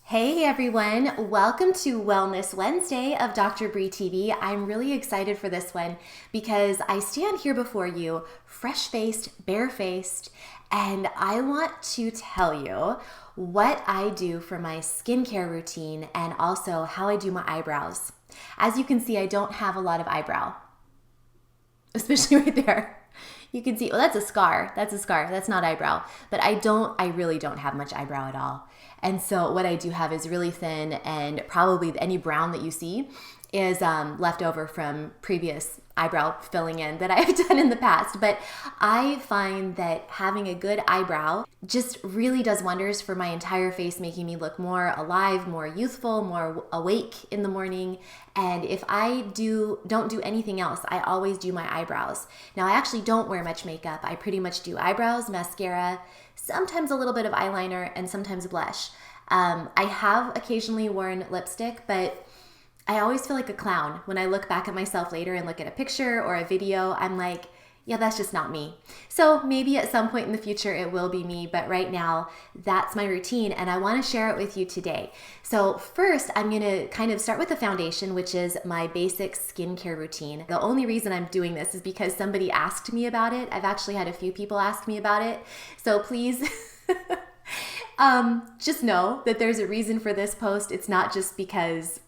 Hey everyone, welcome to Wellness Wednesday of Dr. Bree TV. I'm really excited for this one because I stand here before you, fresh-faced, bare-faced, and I want to tell you what I do for my skincare routine and also how I do my eyebrows. As you can see, I don't have a lot of eyebrow, especially right there. You can see, well, that's a scar. That's not eyebrow. But I really don't have much eyebrow at all. And so what I do have is really thin, and probably any brown that you see is left over from previous eyebrow filling in that I've done in the past. But I find that having a good eyebrow just really does wonders for my entire face, making me look more alive, more youthful, more awake in the morning. And if I don't do anything else, I always do my eyebrows. Now, I actually don't wear much makeup. I pretty much do eyebrows, mascara, sometimes a little bit of eyeliner, and sometimes blush. I have occasionally worn lipstick, but I always feel like a clown when I look back at myself later and look at a picture or a video. I'm like, yeah, that's just not me. So maybe at some point in the future it will be me, but right now that's my routine and I want to share it with you today. So first, I'm going to kind of start with the foundation, which is my basic skincare routine. The only reason I'm doing this is because somebody asked me about it. I've actually had a few people ask me about it. So please just know that there's a reason for this post. It's not just because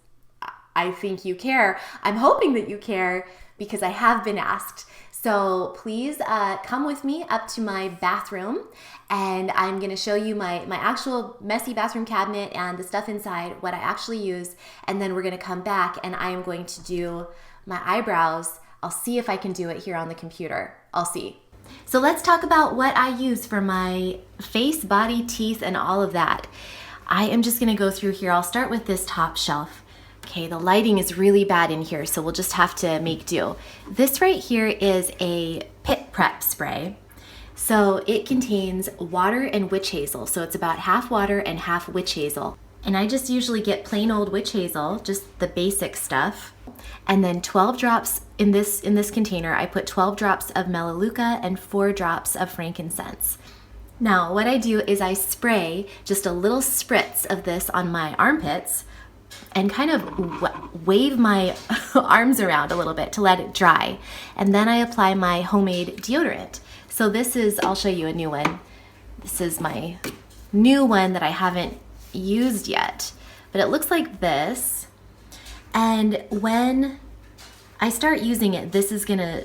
I think you care. I'm hoping that you care because I have been asked. So please come with me up to my bathroom and I'm going to show you my actual messy bathroom cabinet and the stuff inside, what I actually use, and then we're going to come back and I am going to do my eyebrows. I'll see if I can do it here on the computer. I'll see. So let's talk about what I use for my face, body, teeth, and all of that. I am just going to go through here. I'll start with this top shelf. Okay, the lighting is really bad in here, so we'll just have to make do. This right here is a pit prep spray. So it contains water and witch hazel. So it's about half water and half witch hazel. And I just usually get plain old witch hazel, just the basic stuff. And then 12 drops in this container, I put 12 drops of melaleuca and 4 drops of frankincense. Now, what I do is I spray just a little spritz of this on my armpits and kind of wave my arms around a little bit to let it dry. And then I apply my homemade deodorant. So this is, I'll show you a new one. This is my new one that I haven't used yet, but it looks like this. And when I start using it, this is gonna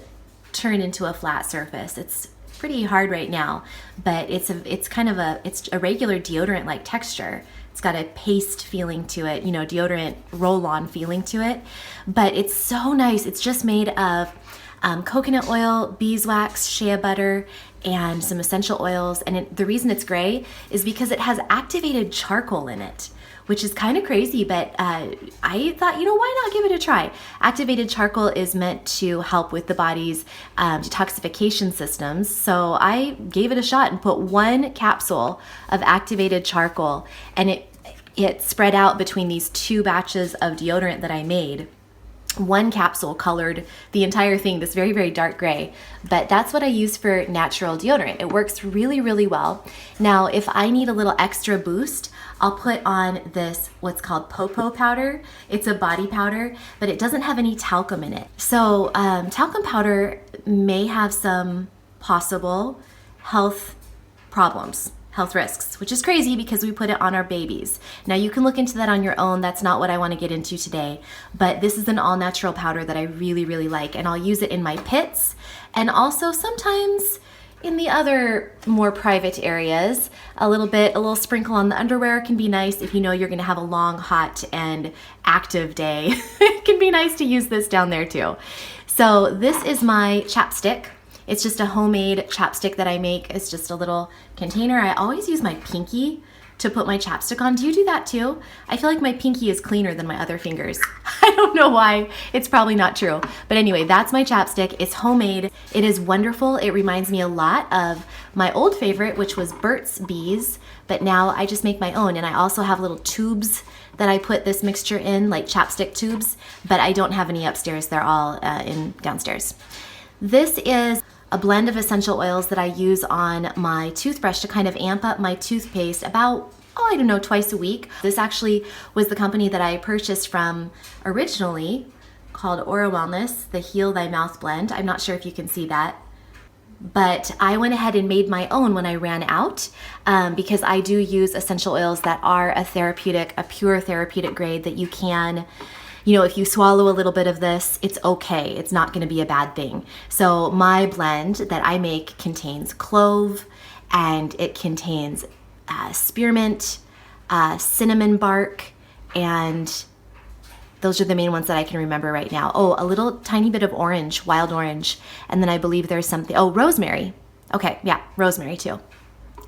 turn into a flat surface. It's pretty hard right now, but it's a regular deodorant-like texture. It's got a paste feeling to it, deodorant roll-on feeling to it, but it's so nice. It's just made of coconut oil, beeswax, shea butter, and some essential oils. And the reason it's gray is because it has activated charcoal in it, which is kind of crazy, but I thought, why not give it a try? Activated charcoal is meant to help with the body's detoxification systems. So I gave it a shot and put 1 capsule of activated charcoal, and it spread out between these 2 batches of deodorant that I made. 1 capsule colored the entire thing this very, very dark gray, but that's what I use for natural deodorant. It works really, really well. Now, if I need a little extra boost, I'll put on this, what's called popo powder. It's a body powder, but it doesn't have any talcum in it. So talcum powder may have some possible health problems, health risks, which is crazy because we put it on our babies. Now you can look into that on your own. That's not what I want to get into today, but this is an all natural powder that I really, really like, and I'll use it in my pits and also sometimes in the other more private areas. A little sprinkle on the underwear can be nice if you know you're going to have a long, hot, and active day. It can be nice to use this down there too. So this is my chapstick. It's just a homemade chapstick that I make. It's just a little container. I always use my pinky to put my chapstick on. Do you do that too? I feel like my pinky is cleaner than my other fingers. I don't know why. It's probably not true. But anyway, that's my chapstick. It's homemade. It is wonderful. It reminds me a lot of my old favorite, which was Burt's Bees, but now I just make my own. And I also have little tubes that I put this mixture in, like chapstick tubes, but I don't have any upstairs. They're all in downstairs. This is a blend of essential oils that I use on my toothbrush to kind of amp up my toothpaste about I don't know, twice a week. This actually was the company that I purchased from originally, called Aura Wellness, the Heal Thy Mouth blend. I'm not sure if you can see that, but I went ahead and made my own when I ran out, because I do use essential oils that are a pure therapeutic grade that you can, if you swallow a little bit of this, it's okay. It's not going to be a bad thing. So my blend that I make contains clove, and it contains spearmint, cinnamon bark, and those are the main ones that I can remember right now. Oh, a little tiny bit of orange, wild orange. And then I believe there's something, rosemary. Okay, yeah, rosemary too.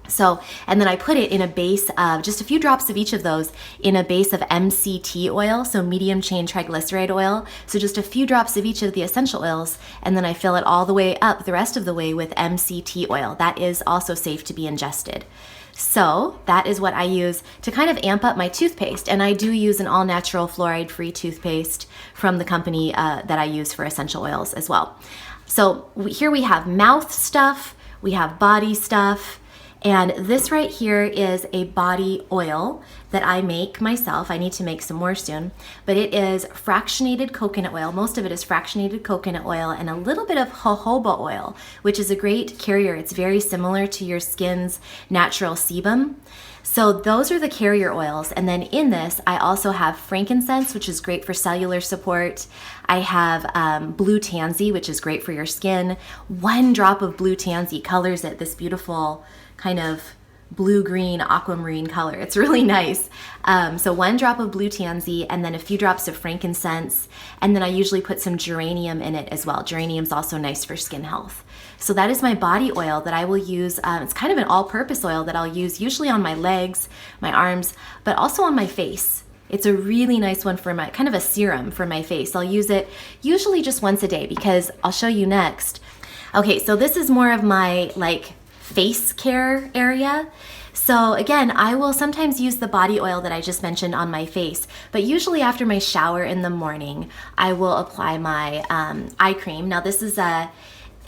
So, and then I put it in a base of just a few drops of each of those in a base of MCT oil, so medium chain triglyceride oil. So just a few drops of each of the essential oils, and then I fill it all the way up the rest of the way with MCT oil. That is also safe to be ingested. So that is what I use to kind of amp up my toothpaste. And I do use an all-natural fluoride-free toothpaste from the company that I use for essential oils as well. So here we have mouth stuff, we have body stuff, and this right here is a body oil that I make myself. I need to make some more soon, but it is fractionated coconut oil. Most of it is fractionated coconut oil and a little bit of jojoba oil, which is a great carrier. It's very similar to your skin's natural sebum. So those are the carrier oils. And then in this, I also have frankincense, which is great for cellular support. I have blue tansy, which is great for your skin. 1 drop of blue tansy colors it this beautiful kind of blue-green aquamarine color. It's really nice. So 1 drop of blue tansy, and then a few drops of frankincense, and then I usually put some geranium in it as well. Geranium's also nice for skin health. So that is my body oil that I will use. It's kind of an all-purpose oil that I'll use usually on my legs, my arms, but also on my face. It's a really nice one for my, kind of a serum for my face. I'll use it usually just once a day because I'll show you next. Okay, so this is more of my face care area. So again, I will sometimes use the body oil that I just mentioned on my face, but usually after my shower in the morning, I will apply my eye cream. Now this is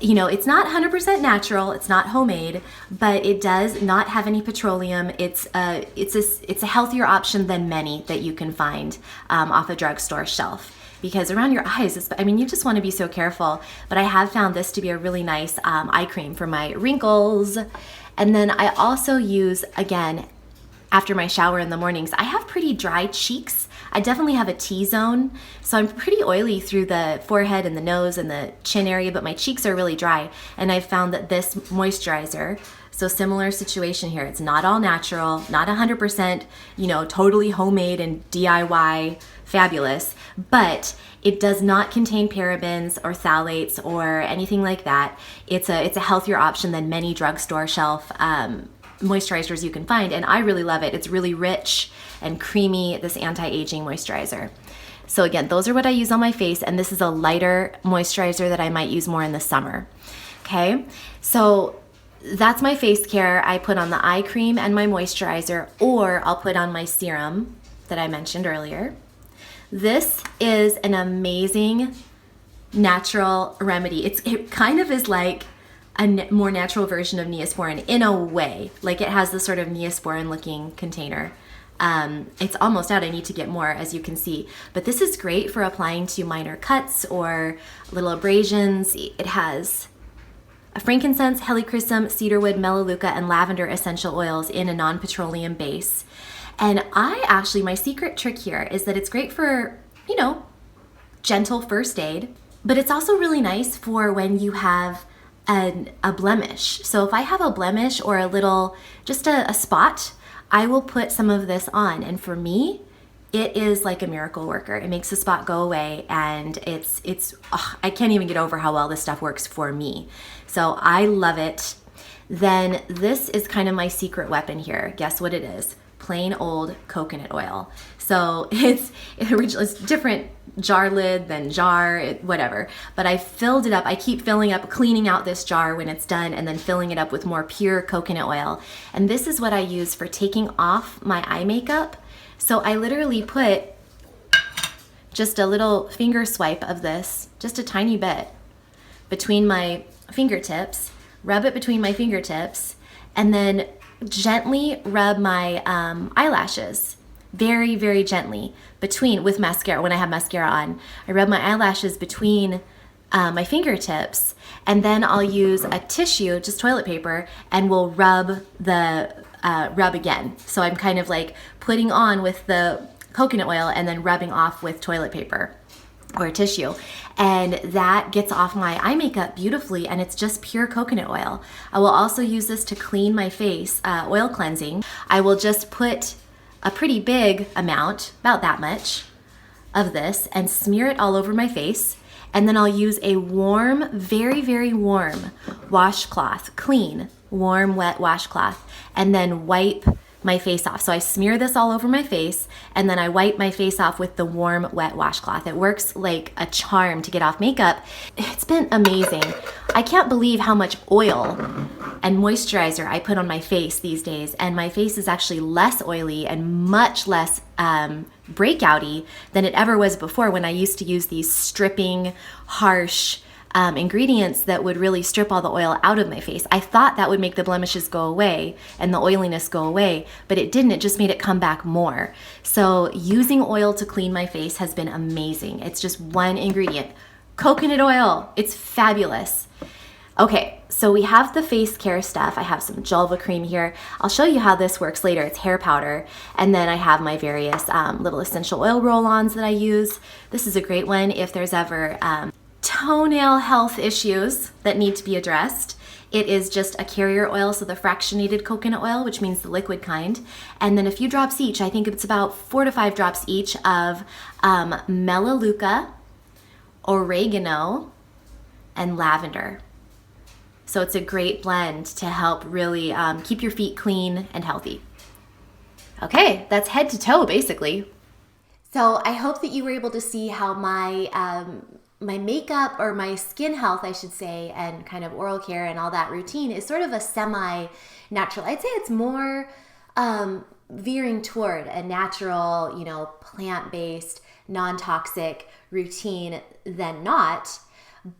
it's not 100% natural, it's not homemade, but it does not have any petroleum. It's a healthier option than many that you can find off a drugstore shelf. Because around your eyes, you just want to be so careful. But I have found this to be a really nice eye cream for my wrinkles. And then I also use, again, after my shower in the mornings, I have pretty dry cheeks. I definitely have a T-zone. So I'm pretty oily through the forehead and the nose and the chin area, but my cheeks are really dry. And I've found that this moisturizer, so similar situation here. It's not all natural, not 100%, totally homemade and DIY fabulous, but it does not contain parabens or phthalates or anything like that. It's a healthier option than many drugstore shelf moisturizers you can find, and I really love it. It's really rich and creamy, this anti-aging moisturizer. So again, those are what I use on my face, and this is a lighter moisturizer that I might use more in the summer. Okay, so that's my face care. I put on the eye cream and my moisturizer, or I'll put on my serum that I mentioned earlier. This is an amazing natural remedy. It kind of is like a more natural version of Neosporin in a way. Like it has this sort of Neosporin looking container. It's almost out. I need to get more, as you can see. But this is great for applying to minor cuts or little abrasions. It has a frankincense, helichrysum, cedarwood, melaleuca, and lavender essential oils in a non-petroleum base. And my secret trick here is that it's great for, gentle first aid, but it's also really nice for when you have a blemish. So if I have a blemish or just a spot, I will put some of this on. And for me, it is like a miracle worker. It makes the spot go away, and I can't even get over how well this stuff works for me. So I love it. Then this is kind of my secret weapon here. Guess what it is? Plain old coconut oil. So it's different jar lid than jar, whatever. But I filled it up. I keep filling up, cleaning out this jar when it's done, and then filling it up with more pure coconut oil. And this is what I use for taking off my eye makeup. So I literally put just a little finger swipe of this, just a tiny bit, between my fingertips, rub it between my fingertips, and then gently rub my eyelashes, very, very gently, with mascara. When I have mascara on, I rub my eyelashes between my fingertips, and then I'll use a tissue, just toilet paper, and we'll rub again. So I'm kind of like putting on with the coconut oil and then rubbing off with toilet paper or tissue, and that gets off my eye makeup beautifully, and it's just pure coconut oil. I will also use this to clean my face, oil cleansing. I will just put a pretty big amount, about that much, of this and smear it all over my face, and then I'll use a warm, very, very warm washcloth, clean, warm, wet washcloth, and then wipe my face off. So I smear this all over my face, and then I wipe my face off with the warm, wet washcloth. It works like a charm to get off makeup. It's been amazing. I can't believe how much oil and moisturizer I put on my face these days, and my face is actually less oily and much less breakouty than it ever was before, when I used to use these stripping, harsh ingredients that would really strip all the oil out of my face. I thought that would make the blemishes go away and the oiliness go away, but it didn't. It just made it come back more. So using oil to clean my face has been amazing. It's just one ingredient. Coconut oil. It's fabulous. Okay, so we have the face care stuff. I have some Julva cream here. I'll show you how this works later. It's hair powder. And then I have my various little essential oil roll-ons that I use. This is a great one if there's ever toenail health issues that need to be addressed. It is just a carrier oil, so the fractionated coconut oil, which means the liquid kind, and then a few drops each. I think it's about 4 to 5 drops each of melaleuca, oregano, and lavender. So it's a great blend to help really keep your feet clean and healthy. Okay, that's head to toe basically. So I hope that you were able to see how my makeup, or my skin health, I should say, and kind of oral care and all that routine is sort of a semi-natural. I'd say it's more veering toward a natural, plant-based, non-toxic routine than not.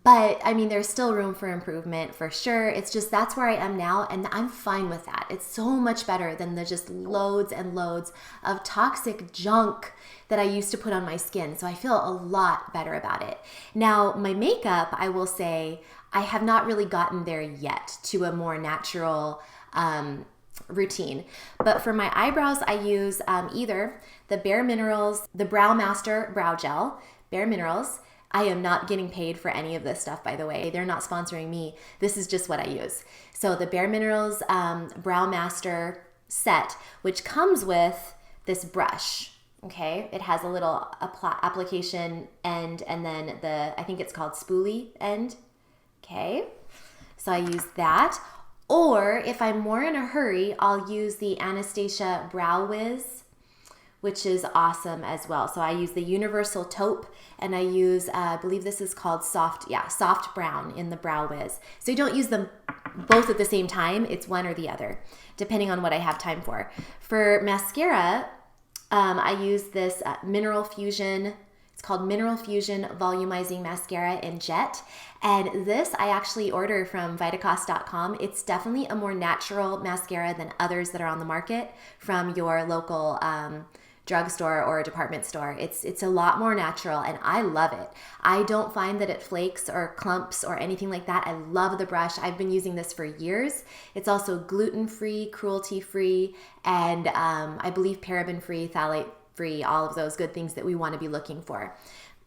But I mean, there's still room for improvement for sure. It's just, that's where I am now, and I'm fine with that. It's so much better than the just loads and loads of toxic junk that I used to put on my skin. So I feel a lot better about it. Now, my makeup, I will say, I have not really gotten there yet to a more natural routine. But for my eyebrows, I use either the Bare Minerals, the Brow Master Brow Gel, Bare Minerals. I am not getting paid for any of this stuff, by the way. They're not sponsoring me. This is just what I use. So the Bare Minerals Brow Master set, which comes with this brush. Okay, it has a little application end, and then I think it's called spoolie end. Okay, so I use that. Or if I'm more in a hurry, I'll use the Anastasia Brow Wiz, which is awesome as well. So I use the Universal Taupe, and I use, I believe this is called soft brown in the Brow Wiz. So you don't use them both at the same time. It's one or the other, depending on what I have time for. For mascara, I use this Mineral Fusion. It's called Mineral Fusion Volumizing Mascara in Jet. And this I actually order from Vitacost.com. It's definitely a more natural mascara than others that are on the market from your local drugstore or a department store. It's a lot more natural, and I love it. I don't find that it flakes or clumps or anything like that. I love the brush. I've been using this for years. It's also gluten-free, cruelty-free, and I believe paraben-free, phthalate-free, all of those good things that we want to be looking for.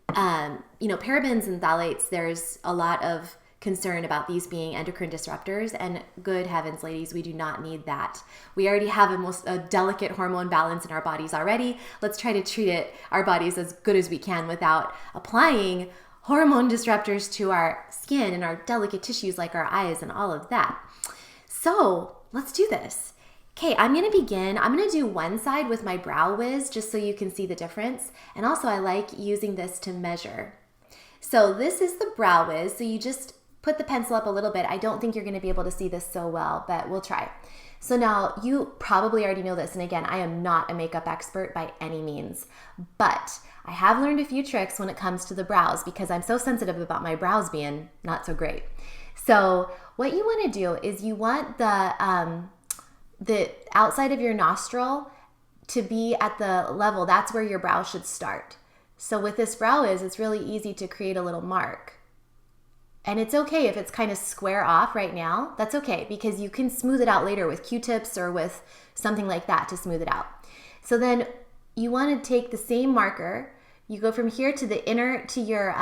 Parabens and phthalates, there's a lot of concern about these being endocrine disruptors, and good heavens, ladies, we do not need that. We already have a delicate hormone balance in our bodies already. Let's try to treat our bodies as good as we can without applying hormone disruptors to our skin and our delicate tissues like our eyes and all of that. So let's do this. Okay, I'm going to do one side with my Brow Wiz just so you can see the difference. And also I like using this to measure. So this is the Brow Wiz. So you just put the pencil up a little bit. I don't think you're going to be able to see this so well, but we'll try. So now you probably already know this. And again, I am not a makeup expert by any means, but I have learned a few tricks when it comes to the brows because I'm so sensitive about my brows being not so great. So what you want to do is you want the outside of your nostril to be at the level, that's where your brow should start. So with this brow it's really easy to create a little mark. And it's okay if it's kind of square off right now. That's okay, because you can smooth it out later with Q-tips or with something like that to smooth it out. So then you want to take the same marker. You go from here to the inner, to your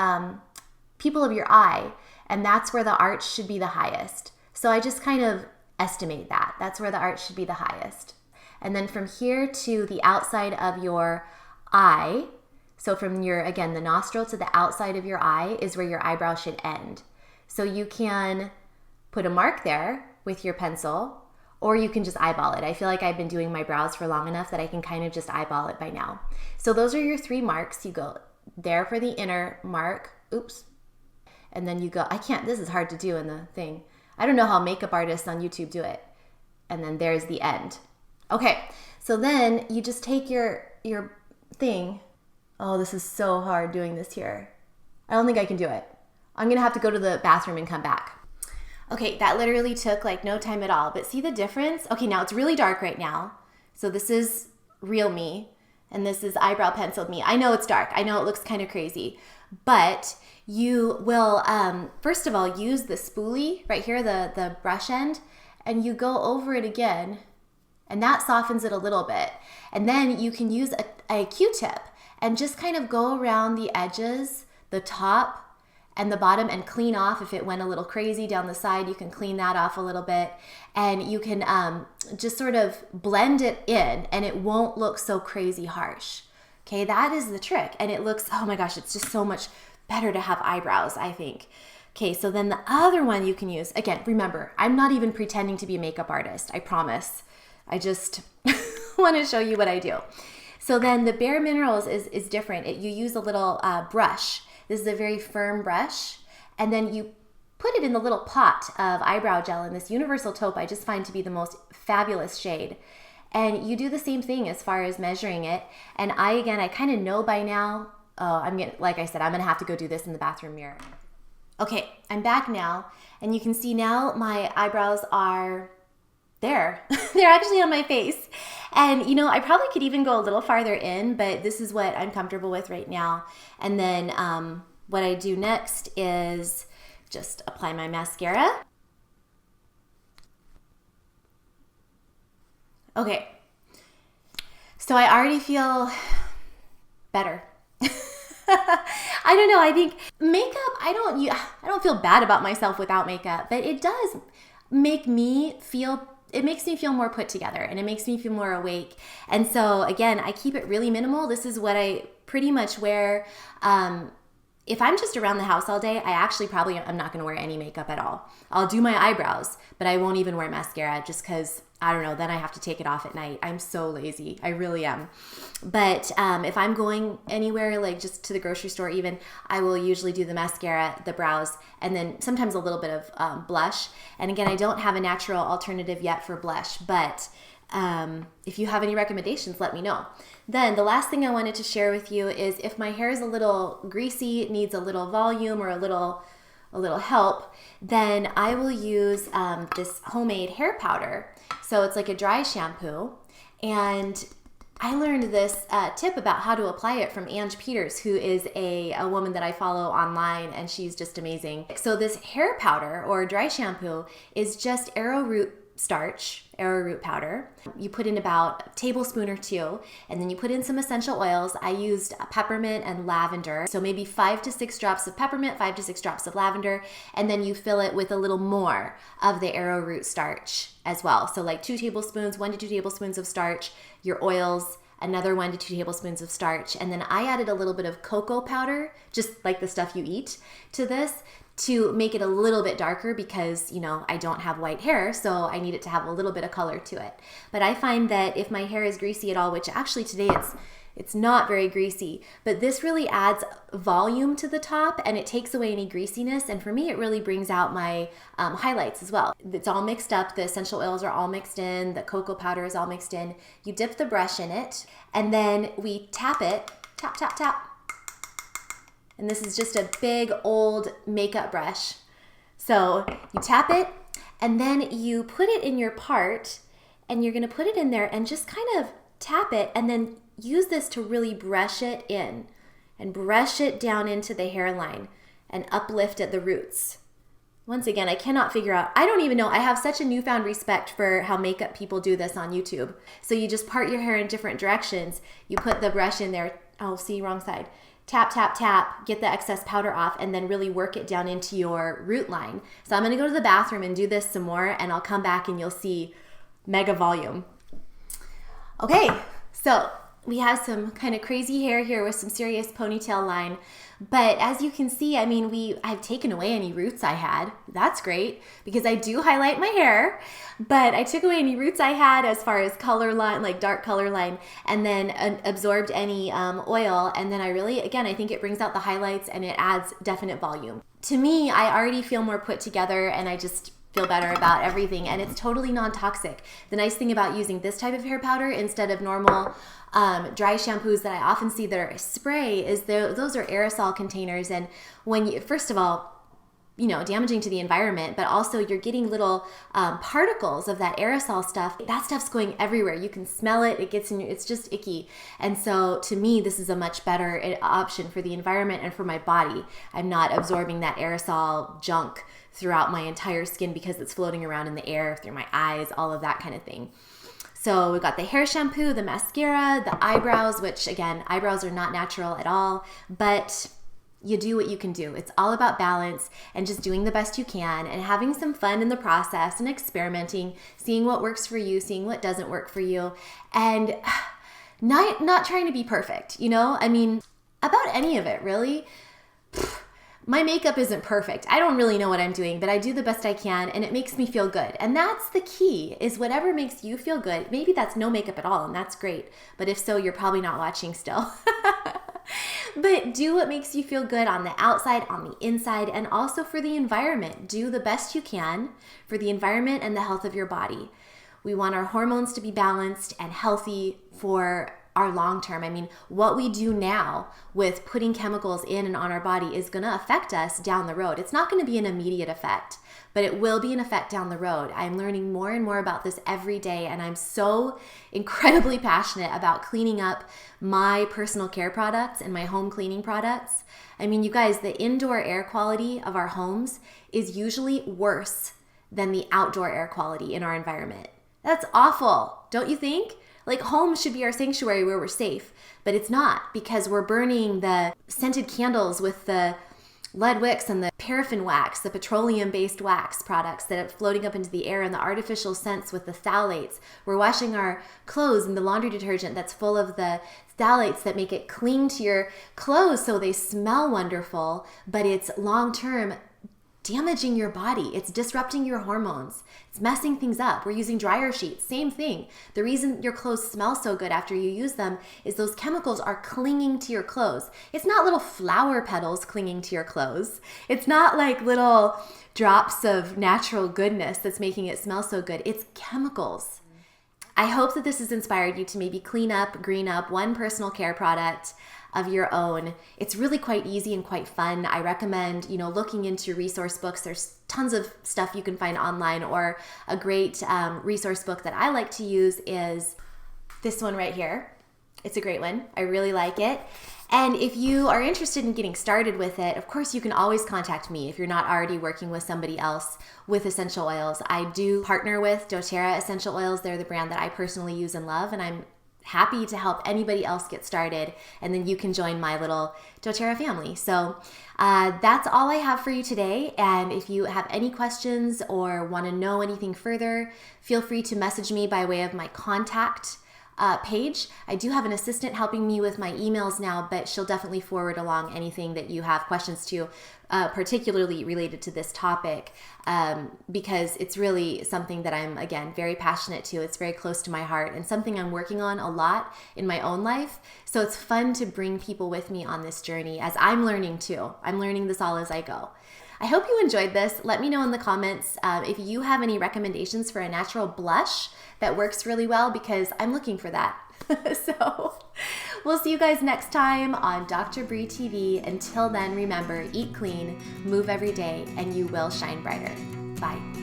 pupil of your eye, and that's where the arch should be the highest. So I just kind of estimate that. That's where the arch should be the highest. And then from here to the outside of your eye, so from your, again, the nostril to the outside of your eye is where your eyebrow should end. So you can put a mark there with your pencil, or you can just eyeball it. I feel like I've been doing my brows for long enough that I can kind of just eyeball it by now. So those are your 3 marks. You go there for the inner mark, oops. And then you go, this is hard to do in the thing. I don't know how makeup artists on YouTube do it. And then there's the end. Okay, so then you just take your thing. Oh, this is so hard doing this here. I don't think I can do it. I'm gonna have to go to the bathroom and come back. Okay, that literally took like no time at all, but see the difference? Okay, now it's really dark right now. So this is real me, and this is eyebrow penciled me. I know it's dark. I know it looks kind of crazy, but you will, first of all, use the spoolie right here, the brush end, and you go over it again, and that softens it a little bit. And then you can use a Q-tip and just kind of go around the edges, the top and the bottom, and clean off. If it went a little crazy down the side, you can clean that off a little bit, and you can just sort of blend it in, and it won't look so crazy harsh. Okay, that is the trick. And it looks, oh my gosh, it's just so much better to have eyebrows, I think. Okay, so then the other one you can use, again, remember, I'm not even pretending to be a makeup artist, I promise. I just want to show you what I do. So then the Bare Minerals is different. You use a little brush. This is a very firm brush. And then you put it in the little pot of eyebrow gel in this Universal Taupe I just find to be the most fabulous shade. And you do the same thing as far as measuring it. And I kind of know by now, like I said, I'm gonna have to go do this in the bathroom mirror. Okay, I'm back now, and you can see now my eyebrows are there. They're actually on my face. And you know, I probably could even go a little farther in, but this is what I'm comfortable with right now. And then what I do next is just apply my mascara. Okay, so I already feel better. I don't know, I think makeup, I don't feel bad about myself without makeup, but it does make me feel, it makes me feel more put together, and it makes me feel more awake. And so again, I keep it really minimal. This is what I pretty much wear. If I'm just around the house all day, I'm not gonna wear any makeup at all. I'll do my eyebrows, but I won't even wear mascara just because, I don't know, then I have to take it off at night. I'm so lazy, I really am. But if I'm going anywhere, like just to the grocery store even, I will usually do the mascara, the brows, and then sometimes a little bit of blush. And again, I don't have a natural alternative yet for blush, but if you have any recommendations, let me know. Then the last thing I wanted to share with you is if my hair is a little greasy, needs a little volume or a little help, then I will use this homemade hair powder. So it's like a dry shampoo, and I learned this tip about how to apply it from Ange Peters, who is a woman that I follow online, and she's just amazing. So this hair powder or dry shampoo is just arrowroot starch, arrowroot powder. You put in about a tablespoon or 2, and then you put in some essential oils. I used peppermint and lavender. So maybe 5 to 6 drops of peppermint, 5 to 6 drops of lavender, and then you fill it with a little more of the arrowroot starch as well. So like 2 tablespoons, 1 to 2 tablespoons of starch, your oils, another 1 to 2 tablespoons of starch. And then I added a little bit of cocoa powder, just like the stuff you eat, to this, to make it a little bit darker because, you know, I don't have white hair, so I need it to have a little bit of color to it. But I find that if my hair is greasy at all, which actually today it's not very greasy, but this really adds volume to the top, and it takes away any greasiness, and for me it really brings out my highlights as well. It's all mixed up, the essential oils are all mixed in, the cocoa powder is all mixed in. You dip the brush in it, and then we tap it, tap, tap, tap. And this is just a big old makeup brush. So you tap it, and then you put it in your part, and you're going to put it in there and just kind of tap it, and then use this to really brush it in and brush it down into the hairline and uplift at the roots. Once again, I cannot figure out, I don't even know, I have such a newfound respect for how makeup people do this on YouTube. So you just part your hair in different directions. You put the brush in there, oh, see, wrong side. Tap, tap, tap, get the excess powder off, and then really work it down into your root line. So I'm gonna go to the bathroom and do this some more, and I'll come back and you'll see mega volume. Okay, so we have some kind of crazy hair here with some serious ponytail line. But as you can see, I mean, I've taken away any roots I had. That's great, because I do highlight my hair, but I took away any roots I had as far as color line, like dark color line, and then absorbed any oil. And then I really, again, I think it brings out the highlights and it adds definite volume. To me, I already feel more put together, and I just feel better about everything, and it's totally non-toxic. The nice thing about using this type of hair powder instead of normal dry shampoos that I often see that are spray is those are aerosol containers, and when you, first of all, you know, damaging to the environment, but also you're getting little particles of that aerosol stuff. That stuff's going everywhere. You can smell it. It gets in your, it's just icky. And so to me, this is a much better option for the environment and for my body. I'm not absorbing that aerosol junk throughout my entire skin because it's floating around in the air, through my eyes, all of that kind of thing. So we've got the hair shampoo, the mascara, the eyebrows, which again, eyebrows are not natural at all, but you do what you can do. It's all about balance and just doing the best you can and having some fun in the process and experimenting, seeing what works for you, seeing what doesn't work for you, and not trying to be perfect, you know? I mean, about any of it, really. My makeup isn't perfect. I don't really know what I'm doing, but I do the best I can, and it makes me feel good. And that's the key, is whatever makes you feel good. Maybe that's no makeup at all, and that's great. But if so, you're probably not watching still. But do what makes you feel good on the outside, on the inside, and also for the environment. Do the best you can for the environment and the health of your body. We want our hormones to be balanced and healthy for our long term. I mean, what we do now with putting chemicals in and on our body is going to affect us down the road. It's not going to be an immediate effect, but it will be an effect down the road. I'm learning more and more about this every day, and I'm so incredibly passionate about cleaning up my personal care products and my home cleaning products. I mean, you guys, the indoor air quality of our homes is usually worse than the outdoor air quality in our environment. That's awful, don't you think? Like, home should be our sanctuary where we're safe, but it's not, because we're burning the scented candles with the lead wicks and the paraffin wax, the petroleum-based wax products that are floating up into the air, and the artificial scents with the phthalates. We're washing our clothes in the laundry detergent that's full of the phthalates that make it cling to your clothes so they smell wonderful, but it's long-term damaging your body. It's disrupting your hormones. It's messing things up. We're using dryer sheets. Same thing. The reason your clothes smell so good after you use them is those chemicals are clinging to your clothes. It's not little flower petals clinging to your clothes. It's not like little drops of natural goodness that's making it smell so good. It's chemicals. I hope that this has inspired you to maybe clean up, green up one personal care product of your own. It's really quite easy and quite fun. I recommend, looking into resource books. There's tons of stuff you can find online, or a great resource book that I like to use is this one right here. It's a great one. I really like it. And if you are interested in getting started with it, of course, you can always contact me if you're not already working with somebody else with essential oils. I do partner with doTERRA Essential Oils. They're the brand that I personally use and love, and I'm happy to help anybody else get started, and then you can join my little doTERRA family. So that's all I have for you today, and if you have any questions or want to know anything further, feel free to message me by way of my contact page. I do have an assistant helping me with my emails now, but she'll definitely forward along anything that you have questions to, particularly related to this topic, because it's really something that I'm, again, very passionate to. It's very close to my heart and something I'm working on a lot in my own life. So it's fun to bring people with me on this journey as I'm learning too. I'm learning this all as I go. I hope you enjoyed this. Let me know in the comments if you have any recommendations for a natural blush that works really well, because I'm looking for that. So we'll see you guys next time on Dr. Bree TV. Until then, remember, eat clean, move every day, and you will shine brighter. Bye.